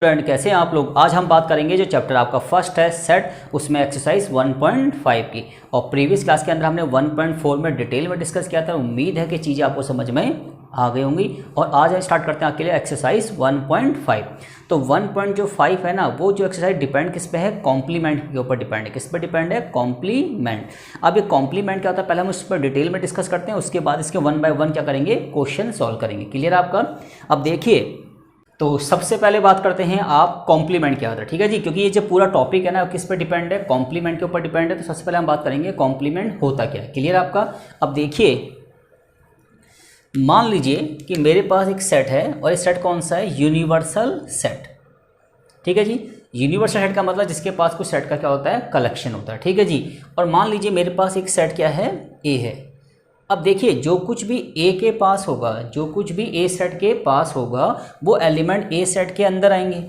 Student कैसे हैं आप लोग। आज हम बात करेंगे जो चैप्टर आपका फर्स्ट है सेट, उसमें एक्सरसाइज 1.5 की। और प्रीवियस क्लास के अंदर हमने 1.4 में डिटेल में डिस्कस किया था। उम्मीद है कि चीज़ें आपको समझ में आ गई होंगी। और आज हम स्टार्ट करते हैं आपके लिए एक्सरसाइज 1.5। तो 1.5 है ना, वो जो एक्सरसाइज डिपेंड किस पे है, कॉम्प्लीमेंट के ऊपर डिपेंड है। किस पे डिपेंड है, कॉम्प्लीमेंट। अब ये कॉम्प्लीमेंट क्या होता है पहले हम उस पर डिटेल में डिस्कस करते हैं, उसके बाद इसके 1 बाय 1 क्या करेंगे, क्वेश्चन सॉल्व करेंगे। क्लियर है आपका। अब देखिए, तो सबसे पहले बात करते हैं आप कॉम्प्लीमेंट क्या होता है। ठीक है जी, क्योंकि ये जो पूरा टॉपिक है ना किस पे डिपेंड है, कॉम्प्लीमेंट के ऊपर डिपेंड है। तो सबसे पहले हम बात करेंगे कॉम्प्लीमेंट होता क्या है। क्लियर है आपका। अब देखिए, मान लीजिए कि मेरे पास एक सेट है और ये सेट कौन सा है, यूनिवर्सल सेट। ठीक है जी, यूनिवर्सल सेट का मतलब जिसके पास कुछ सेट का क्या होता है, कलेक्शन होता है। ठीक है जी। और मान लीजिए मेरे पास एक सेट क्या है, ए है। अब देखिए, जो कुछ भी ए के पास होगा, जो कुछ भी ए सेट के पास होगा, वो एलिमेंट ए सेट के अंदर आएंगे।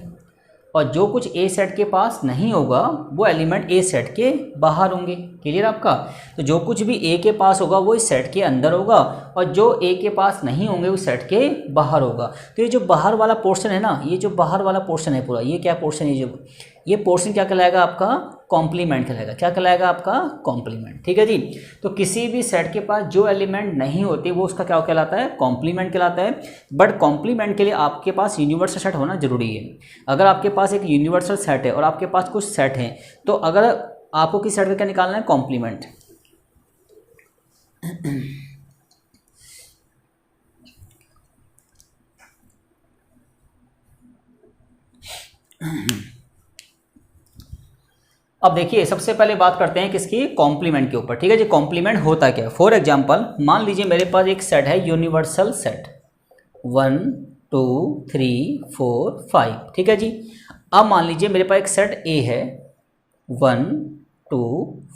और जो कुछ ए सेट के पास नहीं होगा, वो एलिमेंट ए सेट के बाहर होंगे। क्लियर आपका। तो जो कुछ भी ए के पास होगा वो इस सेट के अंदर होगा, और जो ए के पास नहीं होंगे वो सेट के बाहर होगा। तो ये जो बाहर वाला पोर्शन है ना, ये जो बाहर वाला पोर्शन है पूरा, ये क्या पोर्शन है, जो ये पोर्शन क्या कहलाएगा आपका, कॉम्प्लीमेंट कहलाएगा। क्या कहलाएगा आपका, कॉम्प्लीमेंट। ठीक है जी। तो किसी भी सेट के पास जो एलिमेंट नहीं होती वो उसका क्या कहलाता है, कॉम्प्लीमेंट कहलाता है। बट कॉम्प्लीमेंट के लिए आपके पास यूनिवर्सल सेट होना जरूरी है। अगर आपके पास एक यूनिवर्सल सेट है और आपके पास कुछ सेट हैं, तो अगर आपको किस सेट का क्या निकालना है, कॉम्प्लीमेंट। अब देखिए, सबसे पहले बात करते हैं किसकी, कॉम्प्लीमेंट के ऊपर। ठीक है जी। कॉम्प्लीमेंट होता क्या है। फॉर एग्जांपल, मान लीजिए मेरे पास एक सेट है, यूनिवर्सल सेट 1 2 3 4 5। ठीक है जी। अब मान लीजिए मेरे पास एक सेट ए है 1 2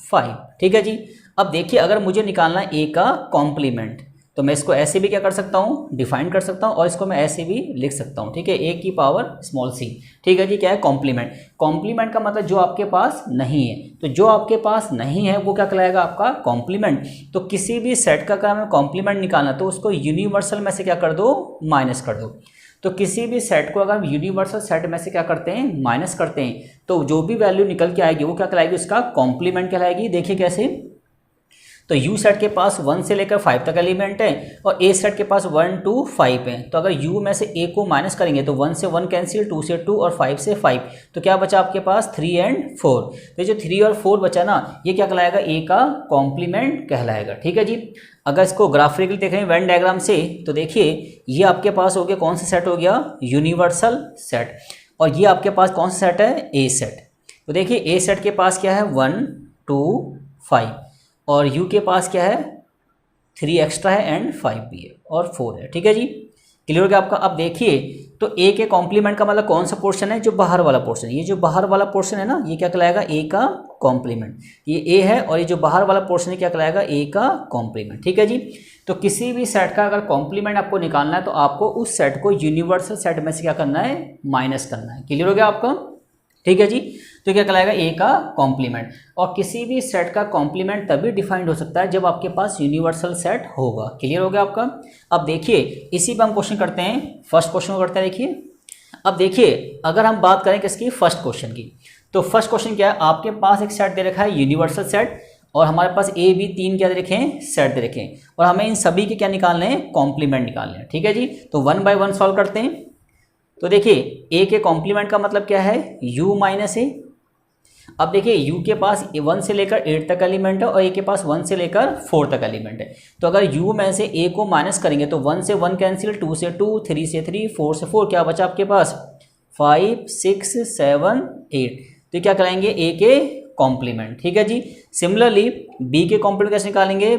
5। ठीक है जी। अब देखिए, अगर मुझे निकालना है ए का कॉम्प्लीमेंट, तो मैं इसको ऐसे भी क्या कर सकता हूँ, डिफाइन कर सकता हूँ, और इसको मैं ऐसे भी लिख सकता हूँ। ठीक है, ए की पावर स्मॉल सी। ठीक है जी। क्या है, कॉम्प्लीमेंट। कॉम्प्लीमेंट का मतलब जो आपके पास नहीं है। तो जो आपके पास नहीं है वो क्या कहलाएगा, आपका कॉम्प्लीमेंट। तो किसी भी सेट का अगर हमें कॉम्प्लीमेंट निकालना, तो उसको यूनिवर्सल में से क्या कर दो, माइनस कर दो। तो किसी भी सेट को अगर हम यूनिवर्सल सेट में से क्या करते हैं, माइनस करते हैं, तो जो भी वैल्यू निकल के आएगी वो क्या कहलाएगी, उसका कॉम्प्लीमेंट कहलाएगी। देखिए कैसे, तो यू सेट के पास 1 से लेकर 5 तक एलिमेंट है, और ए सेट के पास 1 2 5 है। तो अगर यू में से ए को माइनस करेंगे तो 1 से 1 कैंसिल, 2 से 2 और 5 से 5, तो क्या बचा आपके पास 3 और 4। तो जो 3 और 4 बचा ना, ये क्या कहलाएगा, ए का कॉम्प्लीमेंट कहलाएगा। ठीक है जी। अगर इसको ग्राफिकली देख रहे हैं वेन डायग्राम से, तो देखिए ये आपके पास हो गया, कौन सा सेट हो गया, यूनिवर्सल सेट। और ये आपके पास कौन सा सेट है, ए सेट। तो देखिए ए सेट के पास क्या है, 1 2 5, और यू के पास क्या है, 3 एक्स्ट्रा है एंड 5 भी है और 4 है। ठीक है जी। क्लियर हो गया आपका। अब देखिए, तो ए के कॉम्प्लीमेंट का मतलब कौन सा पोर्शन है, जो बाहर वाला पोर्शन है। ये जो बाहर वाला पोर्शन है ना, ये क्या कहलाएगा, ए का कॉम्प्लीमेंट। ये ए है, और ये जो बाहर वाला पोर्शन है क्या कहलाएगा, ए का कॉम्प्लीमेंट। ठीक है जी। तो किसी भी सेट का अगर कॉम्प्लीमेंट आपको निकालना है, तो आपको उस सेट को यूनिवर्सल सेट में से क्या करना है, माइनस करना है। क्लियर हो गया आपका। ठीक है जी। तो क्या कहलाएगा, ए का कॉम्प्लीमेंट। और किसी भी सेट का कॉम्प्लीमेंट तभी डिफाइंड हो सकता है जब आपके पास यूनिवर्सल सेट होगा। क्लियर हो गया आपका। अब देखिए, इसी पर हम क्वेश्चन करते हैं। फर्स्ट क्वेश्चन करते हैं। देखिए, अब देखिए, अगर हम बात करें किसकी, फर्स्ट क्वेश्चन की, तो फर्स्ट क्वेश्चन क्या है, आपके पास एक सेट दे रखा है यूनिवर्सल सेट, और हमारे पास ए बी 3 क्या दे रखे हैं, सेट दे रखे हैं, और हमें इन सभी के क्या निकालने हैं, कॉम्प्लीमेंट निकालने हैं। ठीक है जी। तो 1 बाय 1 सॉल्व करते हैं। तो देखिए, ए के कॉम्प्लीमेंट का मतलब क्या है, u माइनस ए। अब देखिए, u के पास 1 से लेकर 8 तक एलिमेंट है, और a के पास 1 से लेकर 4 तक एलिमेंट है। तो अगर u में से a को माइनस करेंगे तो 1 से 1 कैंसिल, 2 से 2, 3 से 3, 4 से 4, क्या बचा आपके पास, 5 6 7 8। तो क्या कराएंगे, a के कॉम्प्लीमेंट। ठीक है जी। सिमिलरली b के कॉम्प्लीमेंट कैसे निकालेंगे,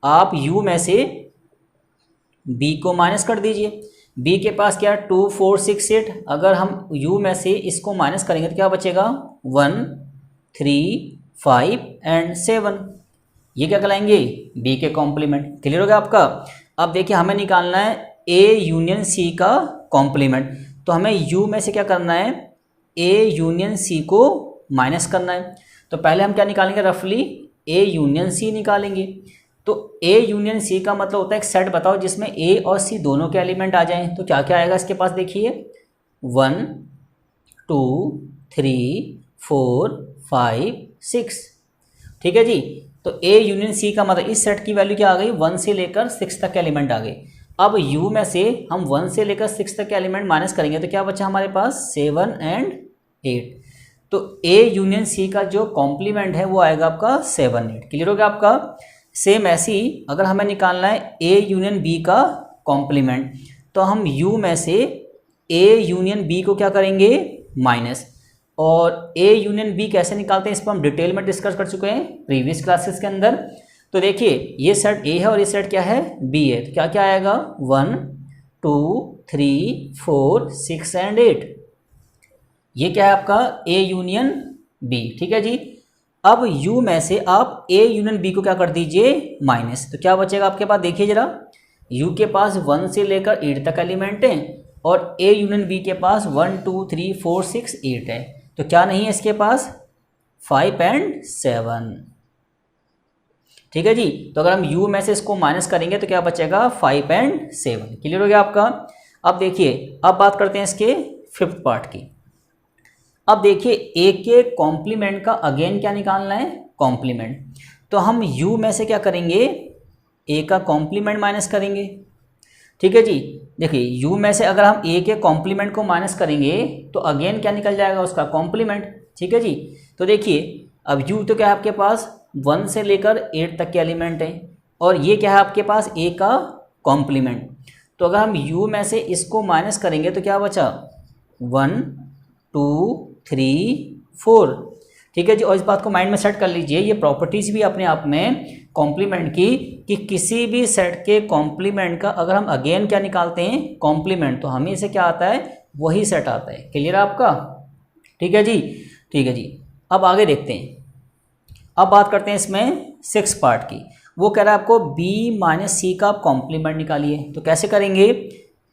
आप u में से b को माइनस कर दीजिए। b के पास क्या, 2 4 6 8, अगर हम u में से इसको माइनस करेंगे तो क्या बचेगा, 1 3 5 एंड 7। ये क्या कहलाएंगे, b के कॉम्प्लीमेंट। क्लियर हो गया आपका। अब देखिए, हमें निकालना है a यूनियन c का कॉम्प्लीमेंट। तो हमें u में से क्या करना है, a यूनियन c को माइनस करना है। तो पहले हम क्या निकालेंगे, रफली a यूनियन c निकालेंगे। तो A यूनियन C का मतलब होता है एक सेट बताओ जिसमें A और C दोनों के एलिमेंट आ जाएं। तो क्या क्या आएगा इसके पास, देखिए 1 2 3 4 5 6। ठीक है जी। तो A यूनियन C का मतलब इस सेट की वैल्यू क्या आ गई, 1 से लेकर 6 तक के एलिमेंट आ गए। अब U में से हम 1 से लेकर 6 तक के एलिमेंट माइनस करेंगे तो क्या बचा हमारे पास 7 एंड 8। तो A यूनियन C का जो कॉम्प्लीमेंट है वो आएगा आपका 7 8। क्लियर हो गया आपका। सेम ऐसे ही अगर हमें निकालना है A यूनियन B का कॉम्प्लीमेंट, तो हम U में से A यूनियन B को क्या करेंगे, माइनस। और A यूनियन B कैसे निकालते हैं इस पर हम डिटेल में डिस्कस कर चुके हैं प्रीवियस क्लासेस के अंदर। तो देखिए ये सेट A है और ये सेट क्या है, B है। तो क्या क्या आएगा, 1 2 3 4 6 एंड 8। ये क्या है आपका A यूनियन B। ठीक है जी। अब U में से आप A यूनियन B को क्या कर दीजिए, माइनस। तो क्या बचेगा आपके पास, देखिए जरा, U के पास 1 से लेकर 8 तक एलिमेंट है और A यूनियन B के पास 1 2 3 4 6 8 है। तो क्या नहीं है इसके पास, 5 एंड 7। ठीक है जी। तो अगर हम U में से इसको माइनस करेंगे तो क्या बचेगा, 5 एंड 7। क्लियर हो गया आपका। अब देखिए, अब बात करते हैं इसके फिफ्थ पार्ट की। अब देखिए A के कॉम्प्लीमेंट का अगेन क्या निकालना है, कॉम्प्लीमेंट। तो हम U में से क्या करेंगे, A का कॉम्प्लीमेंट माइनस करेंगे। ठीक है जी। देखिए U में से अगर हम A के कॉम्प्लीमेंट को माइनस करेंगे तो अगेन क्या निकल जाएगा, उसका कॉम्प्लीमेंट। ठीक है जी। तो देखिए अब U तो क्या है आपके पास 1 से लेकर 8 तक के एलिमेंट है और ये क्या है आपके पास A का कॉम्प्लीमेंट। तो अगर हम U में से इसको माइनस करेंगे तो क्या बचा, 1 2 3 4। ठीक है जी। और इस बात को माइंड में सेट कर लीजिए, ये प्रॉपर्टीज भी अपने आप में कॉम्प्लीमेंट की, कि किसी भी सेट के कॉम्प्लीमेंट का अगर हम अगेन क्या निकालते हैं, कॉम्प्लीमेंट, तो हमें से क्या आता है, वही सेट आता है। क्लियर है आपका। ठीक है जी। ठीक है जी। अब आगे देखते हैं। अब बात करते हैं इसमें 6 पार्ट की। वो कह रहा है आपको B माइनस C का आप कॉम्प्लीमेंट निकालिए। तो कैसे करेंगे,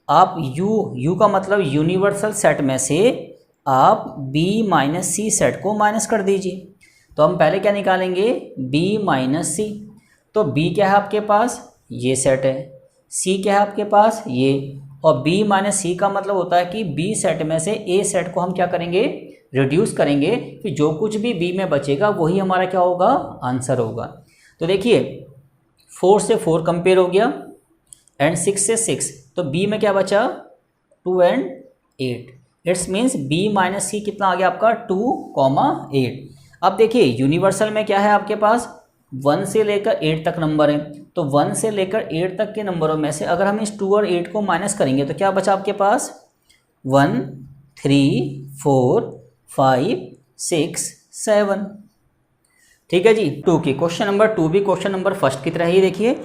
आप U का मतलब यूनिवर्सल सेट में से आप B माइनस C सेट को माइनस कर दीजिए। तो हम पहले क्या निकालेंगे, B माइनस C। तो B क्या है आपके पास, ये सेट है, C क्या है आपके पास, ये, और B माइनस C का मतलब होता है कि B सेट में से A सेट को हम क्या करेंगे, रिड्यूस करेंगे, फिर जो कुछ भी B में बचेगा वही हमारा क्या होगा, आंसर होगा। तो देखिए 4 से 4 कंपेयर हो गया एंड 6 से 6, तो B में क्या बचा, 2 and 8। It's means B minus C कितना आ गया आपका, 2 8। अब देखिए यूनिवर्सल में क्या है आपके पास, 1 से लेकर 8 तक नंबर है। तो 1 से लेकर 8 तक के नंबरों में से अगर हम इस 2 और 8 को माइनस करेंगे तो क्या बचा आपके पास, 1 3 4 5 6 7। ठीक है जी। 2 की क्वेश्चन नंबर 2 भी क्वेश्चन नंबर फर्स्ट की तरह ही देखिए।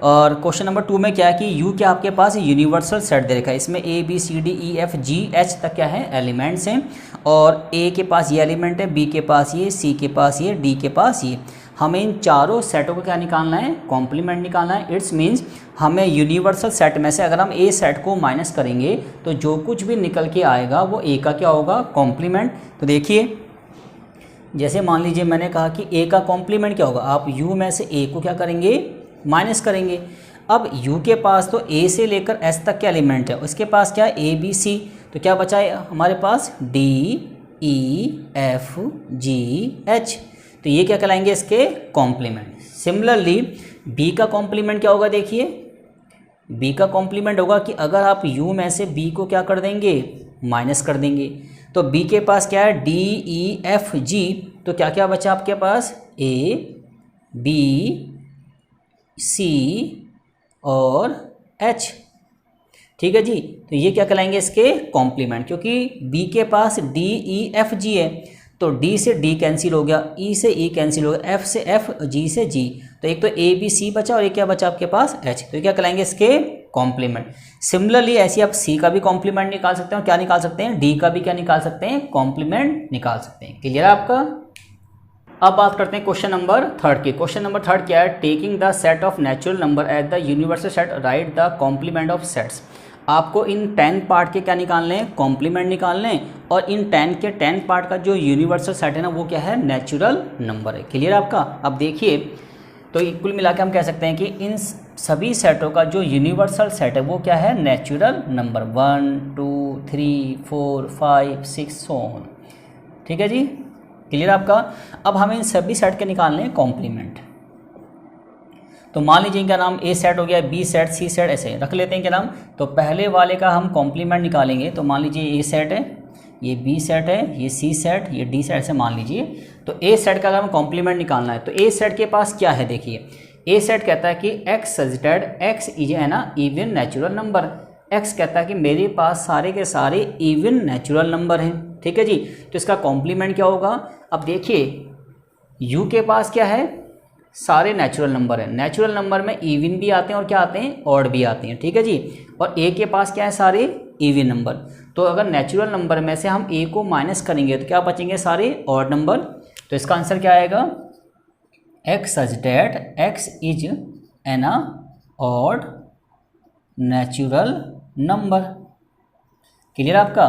और क्वेश्चन नंबर 2 में क्या है कि U क्या आपके पास यूनिवर्सल सेट दे रखा है। इसमें A B C D E F G H तक क्या है, एलिमेंट्स हैं। और A के पास ये एलिमेंट है, B के पास ये, C के पास ये, D के पास ये। हमें इन चारों सेटों को क्या निकालना है, कॉम्प्लीमेंट निकालना है। इट्स मीन्स हमें यूनिवर्सल सेट में से अगर हम A सेट को माइनस करेंगे तो जो कुछ भी निकल के आएगा वो A का क्या होगा, कॉम्प्लीमेंट। तो देखिए जैसे मान लीजिए मैंने कहा कि A का कॉम्प्लीमेंट क्या होगा, आप U में से A को क्या करेंगे, माइनस करेंगे। अब U के पास तो A से लेकर S तक के एलिमेंट है, उसके पास क्या है, A B C। तो क्या बचा है हमारे पास, D E F G H। तो ये क्या कहलाएंगे, इसके कॉम्प्लीमेंट। सिमिलरली B का कॉम्प्लीमेंट क्या होगा, देखिए B का कॉम्प्लीमेंट होगा कि अगर आप U में से B को क्या कर देंगे, माइनस कर देंगे। तो B के पास क्या है, D E F G। तो क्या क्या बचा आपके पास, A B C और H। ठीक है जी। तो ये क्या कहलाएंगे, इसके कॉम्प्लीमेंट, क्योंकि B के पास D E F G है तो D से D कैंसिल हो गया, E से E कैंसिल हो गया, F से F, G से G। तो एक तो A B C बचा और एक क्या बचा आपके पास, H। तो क्या कहलाएंगे, इसके कॉम्प्लीमेंट। सिमिलरली ऐसे आप C का भी कॉम्प्लीमेंट निकाल सकते हैं और क्या निकाल सकते हैं, D का भी क्या निकाल सकते हैं, कॉम्प्लीमेंट निकाल सकते हैं। क्लियर है आपका। अब बात करते हैं क्वेश्चन नंबर 3 की। क्वेश्चन नंबर 3 क्या है, taking the set of natural number at the universal set right the complement of sets. आपको इन 10 पार्ट के क्या निकालने हैं, कॉम्प्लीमेंट निकालने हैं। और इन 10 के 10 पार्ट का जो यूनिवर्सल सेट है ना, वो क्या है, नेचुरल नंबर है। क्लियर है आपका। अब देखिए तो कुल मिला के हम कह सकते हैं कि इन सभी सेटों का जो यूनिवर्सल सेट है वो क्या है, नेचुरल नंबर 1 2 3 4 5 6 सो ऑन। ठीक है जी, क्लियर आपका। अब हमें इन सभी सेट के निकालने हैं कॉम्प्लीमेंट। तो मान लीजिए इनका नाम ए सेट हो गया, बी सेट, सी सेट, ऐसे रख लेते हैं क्या नाम। तो पहले वाले का हम कॉम्प्लीमेंट निकालेंगे। तो मान लीजिए ए सेट है, ये बी सेट है, ये सी सेट, ये डी सेट से मान लीजिए। तो ए सेट का अगर हमें कॉम्प्लीमेंट निकालना है तो ए सेट के पास क्या है, देखिए ए सेट कहता है कि एक्स सजेटेड एक्स इज है ना इवन नेचुरल नंबर। एक्स कहता है कि मेरे पास सारे के सारे इवन नेचुरल नंबर हैं। ठीक है जी, तो इसका कॉम्प्लीमेंट क्या होगा। अब देखिए यू के पास क्या है, सारे नेचुरल नंबर हैं। नेचुरल नंबर में इवन भी आते हैं और क्या आते हैं, ऑड भी आते हैं। ठीक है जी, और ए के पास क्या है, सारे इवन नंबर। तो अगर नेचुरल नंबर में से हम ए को माइनस करेंगे तो क्या बचेंगे, सारे ऑड नंबर। तो इसका आंसर क्या आएगा, x such that x is an odd natural number. Clear आपका।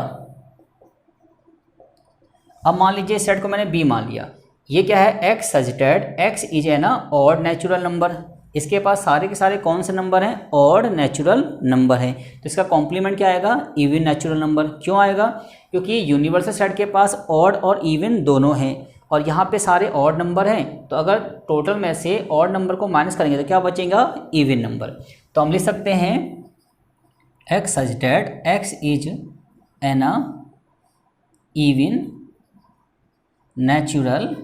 अब मान लीजिए सेट को मैंने बी मान लिया, ये क्या है, x such that x is an odd natural number. इसके पास सारे के सारे कौन से नंबर हैं, ऑड नेचुरल नंबर है। तो इसका कॉम्प्लीमेंट क्या आएगा, इवन नेचुरल नंबर। क्यों आएगा, क्योंकि यूनिवर्सल सेट के पास ऑड और इवन दोनों हैं और यहाँ पे सारे ऑड नंबर हैं। तो अगर टोटल में से ऑड नंबर को माइनस करेंगे तो क्या बचेगा, इवन नंबर। तो हम लिख सकते हैं x such that x is an even natural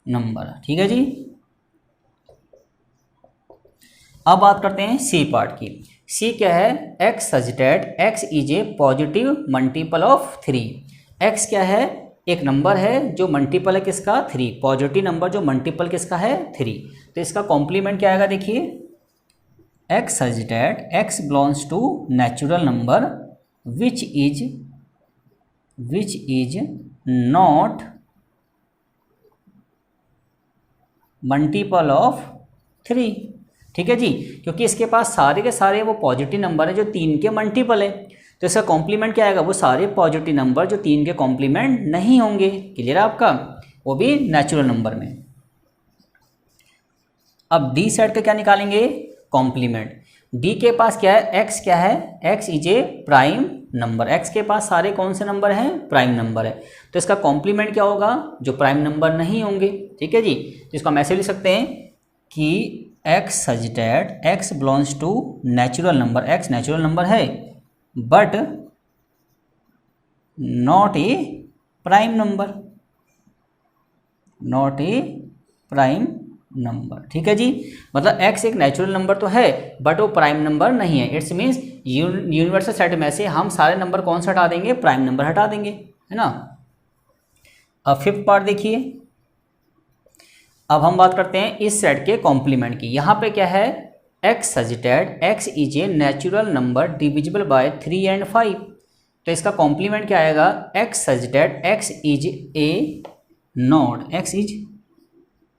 number. ठीक है जी। अब बात करते हैं सी पार्ट की। सी क्या है, x such that x is A positive multiple of 3। X क्या है, एक नंबर है जो मल्टीपल है किसका, 3। पॉजिटिव नंबर जो मल्टीपल किसका है, 3। तो इसका कॉम्प्लीमेंट क्या आएगा, देखिए x such that x belongs to natural number which is not multiple of 3। ठीक है जी, क्योंकि इसके पास सारे के सारे वो पॉजिटिव नंबर है जो 3 के मल्टीपल है। तो इसका कॉम्प्लीमेंट क्या आएगा, वो सारे पॉजिटिव नंबर जो 3 के कॉम्प्लीमेंट नहीं होंगे। क्लियर आपका, वो भी नेचुरल नंबर में। अब डी सेट का क्या निकालेंगे, कॉम्प्लीमेंट। डी के पास क्या है, एक्स क्या है, x is A prime number. X के पास सारे कौन से नंबर हैं, प्राइम नंबर है। तो इसका कॉम्प्लीमेंट क्या होगा, जो प्राइम नंबर नहीं होंगे। ठीक है जी, तो इसको हम ऐसे लिख सकते हैं कि x such that x belongs to natural number. X natural number है but not a prime number, not a prime number. ठीक है जी, मतलब x एक नेचुरल नंबर तो है बट वो प्राइम नंबर नहीं है। इट्स मीन्स यूनिवर्सल सेट में से हम सारे नंबर कौन सा हटा देंगे, प्राइम नंबर हटा देंगे, है ना। अब फिफ्थ पार्ट देखिए। अब हम बात करते हैं इस सेट के कॉम्प्लीमेंट की। यहाँ पे क्या है, x such that x is a natural number divisible by 3 and 5। तो इसका कॉम्प्लीमेंट क्या आएगा, x such that x is A not, x is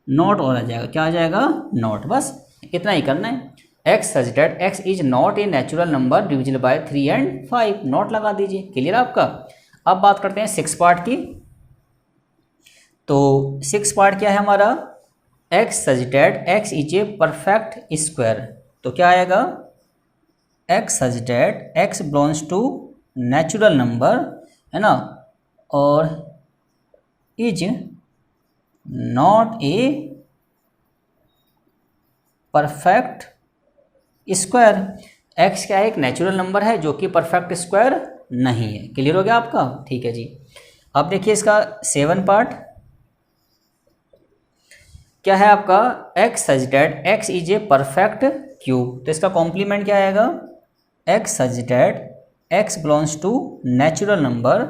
not और आ जाएगा, क्या आ जाएगा, नॉट। बस इतना ही करना है। X such that x is not a natural number divisible by 3 and 5, not लगा दीजिए। क्लियर आपका। अब बात करते हैं 6 पार्ट की। तो 6 पार्ट क्या है हमारा, x such that x is a perfect square. तो क्या आएगा, x such that x belongs to natural number, है ना, और is not a perfect square. X क्या है, एक नेचुरल नंबर है जो कि परफेक्ट स्क्वायर नहीं है। क्लियर हो गया आपका। ठीक है जी। अब देखिए इसका 7 पार्ट क्या है आपका, x such that x is a perfect cube. तो इसका कॉम्प्लीमेंट क्या आएगा, x such that x belongs to natural number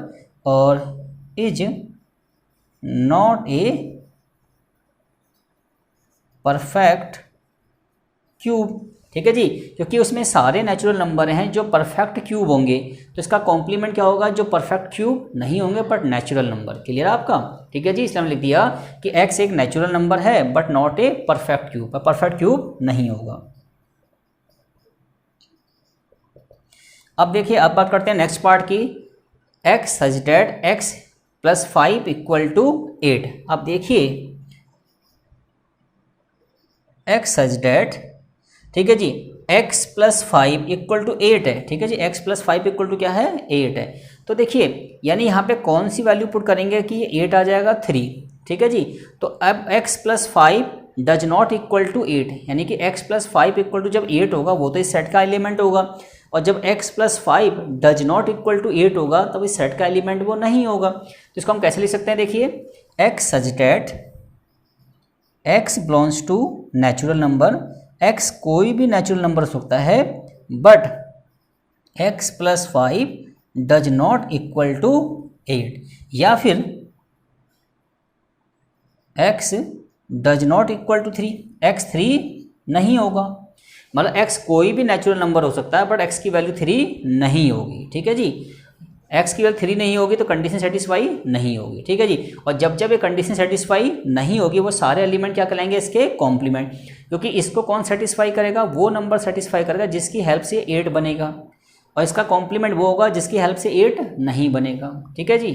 और is not a perfect cube. ठीक है जी, क्योंकि उसमें सारे नेचुरल नंबर हैं जो परफेक्ट क्यूब होंगे। तो इसका कॉम्प्लीमेंट क्या होगा, जो परफेक्ट क्यूब नहीं होंगे बट नेचुरल नंबर। क्लियर आपका। ठीक है जी, इसलिए हमने लिख दिया कि x एक नेचुरल नंबर है but not a perfect cube, perfect cube नहीं होगा। अब देखिए, अब बात करते हैं नेक्स्ट पार्ट की। X such that x plus 5 equal to 8। अब देखिए एक्स सच डैट, ठीक है जी, x प्लस 5 इक्वल टू 8 है, ठीक है जी, x प्लस 5 इक्वल टू क्या है 8 है। तो देखिए यानी यहाँ पे कौन सी वैल्यू पुट करेंगे कि ये 8 आ जाएगा 3, ठीक है जी। तो अब x plus 5 does not equal to 8, यानी कि x प्लस 5 इक्वल टू जब 8 होगा वो तो इस सेट का एलिमेंट होगा, और जब x plus 5 does not equal to 8 होगा तब इस सेट का एलिमेंट वो नहीं होगा। तो इसको हम कैसे लिख सकते हैं, देखिए x such that x belongs to natural number, x कोई भी नेचुरल नंबर हो सकता है, but x plus 5 does not equal to 8, या फिर x does not equal to 3, x 3 नहीं होगा, मतलब x कोई भी नेचुरल नंबर हो सकता है बट x की वैल्यू 3 नहीं होगी, ठीक है जी। x की वैल्यू 3 नहीं होगी तो कंडीशन सेटिस्फाई नहीं होगी, ठीक है जी। और जब जब ये कंडीशन सेटिस्फाई नहीं होगी वो सारे एलिमेंट क्या कहलाएंगे, इसके कॉम्प्लीमेंट, क्योंकि इसको कौन सेटिस्फाई करेगा, वो नंबर सेटिस्फाई करेगा जिसकी हेल्प से 8 बनेगा, और इसका कॉम्प्लीमेंट वो होगा जिसकी हेल्प से 8 नहीं बनेगा, ठीक है जी।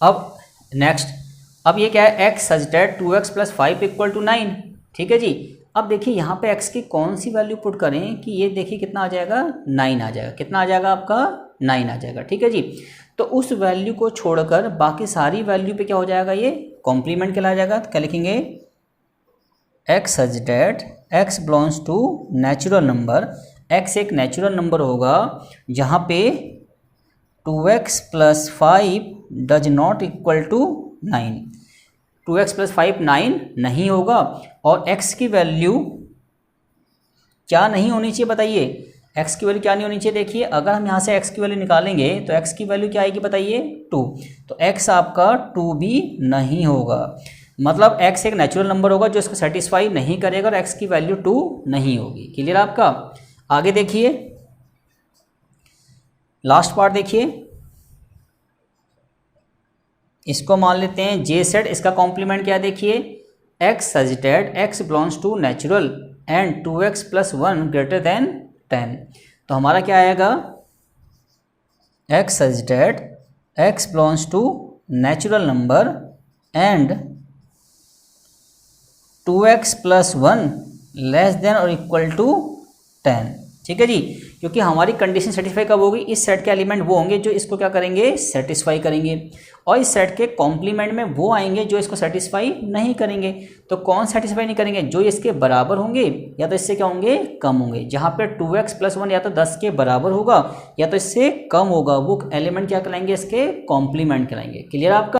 अब नेक्स्ट, अब ये क्या है, x such that 2x plus 5 equal to 9, ठीक है जी। अब देखिए यहाँ पे x की कौन सी वैल्यू पुट करें कि ये देखिए कितना आ जाएगा, 9 आ जाएगा, कितना आ जाएगा आपका 9 आ जाएगा, ठीक है जी। तो उस वैल्यू को छोड़कर बाकी सारी वैल्यू पे क्या हो जाएगा, ये कॉम्प्लीमेंट कहलाया जाएगा। तो क्या लिखेंगे, x such that x belongs to natural number, x एक नेचुरल नंबर होगा जहाँ पे 2x plus 5 does not equal to 9, 2x plus 5 9 नहीं होगा, और x की वैल्यू क्या नहीं होनी चाहिए बताइए, x की वैल्यू क्या नहीं होनी चाहिए, देखिए अगर हम यहाँ से x की वैल्यू निकालेंगे तो x की वैल्यू क्या आएगी बताइए 2, तो x आपका 2 भी नहीं होगा, मतलब x एक नेचुरल नंबर होगा जो इसको सेटिस्फाई नहीं करेगा और x की वैल्यू 2 नहीं होगी। क्लियर आपका। आगे देखिए लास्ट पार्ट देखिए, इसको मान लेते हैं जे सेट, इसका कॉम्प्लीमेंट क्या देखिए, x such that x belongs to natural and 2x plus 1 greater than 10, तो हमारा क्या आएगा, x such that x belongs to natural number and 2x plus 1 less than और इक्वल टू 10, ठीक है जी। क्योंकि हमारी कंडीशन सेटिस्फाई कब होगी, इस सेट के एलिमेंट वो होंगे जो इसको क्या करेंगे, सेटिस्फाई करेंगे, और इस सेट के कॉम्प्लीमेंट में वो आएंगे जो इसको सेटिस्फाई नहीं करेंगे। तो कौन सेटिस्फाई नहीं करेंगे, जो इसके बराबर होंगे या तो इससे क्या होंगे, कम होंगे, जहाँ पे 2x प्लस 1 या तो 10 के बराबर होगा या तो इससे कम होगा, वो एलिमेंट क्या कहलाएंगे, इसके कॉम्प्लीमेंट कहलाएंगे। क्लियर आपका।